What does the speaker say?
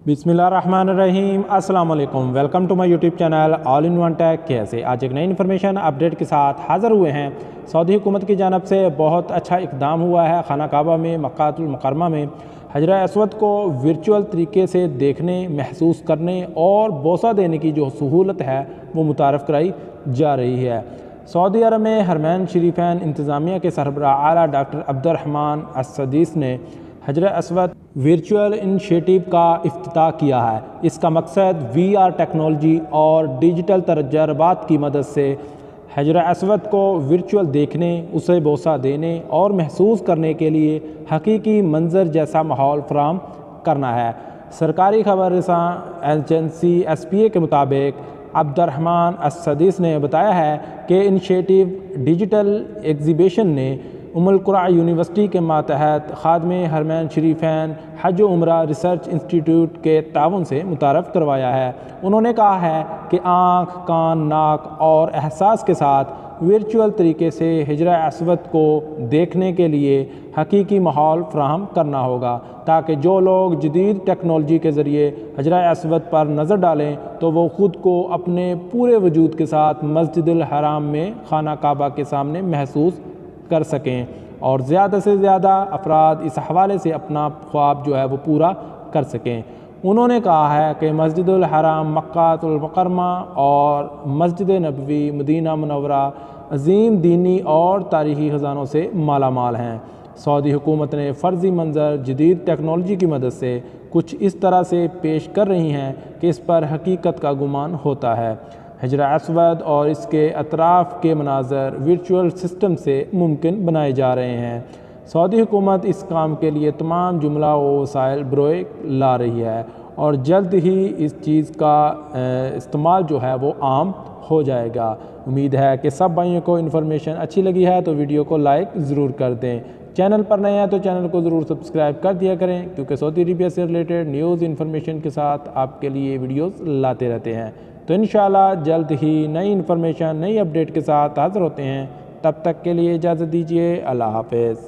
बिस्मिल्लाहिर्रहमानिर्रहीम। अस्सलाम वालेकुम। Welcome to my YouTube channel all in one tech. कैसे आज एक नई इन्फॉर्मेशन अपडेट के साथ हाज़िर हुए हैं। सऊदी हुकूमत की जानब से बहुत अच्छा इक़दाम हुआ है। खाना काबा में मक्कातुल मुकर्रमा में हजर अस्वद को वर्चुअल तरीके से देखने, महसूस करने और बोसा देने की जो सहूलत है वो मुतारफ़ कराई जा रही है। सऊदी अरब में हरमैन शरीफैन इंतज़ामिया के सरबराह आला डॉक्टर अब्दुर्रहमान अस-सदीस ने हजर अस्वद वर्चुअल इनिशिएटिव का इफ्तिताह किया है। इसका मकसद VR टेक्नोलॉजी और डिजिटल तजर्बात की मदद से हजर अस्वद को वर्चुअल देखने, उसे बोसा देने और महसूस करने के लिए हकीकी मंजर जैसा माहौल फराहम करना है। सरकारी खबर रसां एजेंसी SPA के मुताबिक अब्दुर्रहमान अस-सदीस ने बताया है कि इनिशिएटिव डिजिटल एग्जीबिशन ने उम्मुल कुरा यूनिवर्सिटी के मातहत खादमे हरमैन शरीफैन हज उम्रा रिसर्च इंस्टीट्यूट के ताउन से मुतारफ़ करवाया है। उन्होंने कहा है कि आँख, कान, नाक और एहसास के साथ वर्चुअल तरीके से हजर अस्वद को देखने के लिए हकीकी माहौल फराहम करना होगा, ताकि जो लोग जदीद टेक्नोलॉजी के ज़रिए हजर अस्वद पर नज़र डालें तो वो ख़ुद को अपने पूरे वजूद के साथ मस्जिदुल हराम में खाना काबा के सामने महसूस कर सकें और ज़्यादा से ज़्यादा अफराद इस हवाले से अपना ख्वाब जो है वो पूरा कर सकें। उन्होंने कहा है कि मस्जिदुल हराम, मक्कातुल मुकर्रमा और मस्जिद नबवी मदीना मुनव्वरा अज़ीम दीनी और तारीख़ी ख़ज़ानों से माला माल हैं। सऊदी हुकूमत ने फ़र्ज़ी मंज़र जदीद टेक्नोलॉजी की मदद से कुछ इस तरह से पेश कर रही हैं कि इस पर हकीकत का गुमान होता है। हजर अस्वद और इसके अतराफ़ के मनाज़र वर्चुअल सिस्टम से मुमकिन बनाए जा रहे हैं। सऊदी हुकूमत इस काम के लिए तमाम जुमला व वसाइल बरोए ला रही है और जल्द ही इस चीज़ का इस्तेमाल जो है वो आम हो जाएगा। उम्मीद है कि सब भाइयों को इन्फॉर्मेशन अच्छी लगी है तो वीडियो को लाइक ज़रूर कर दें। चैनल पर नए हैं तो चैनल को ज़रूर सब्सक्राइब कर दिया करें, क्योंकि सऊदी अरबिया से रिलेटेड न्यूज़ इन्फॉर्मेशन के साथ आपके लिए वीडियोज़ लाते रहते हैं। तो इंशाल्लाह जल्द ही नई इन्फॉर्मेशन, नई अपडेट के साथ हाज़िर होते हैं। तब तक के लिए इजाज़त दीजिए। अल्लाह हाफ़िज़।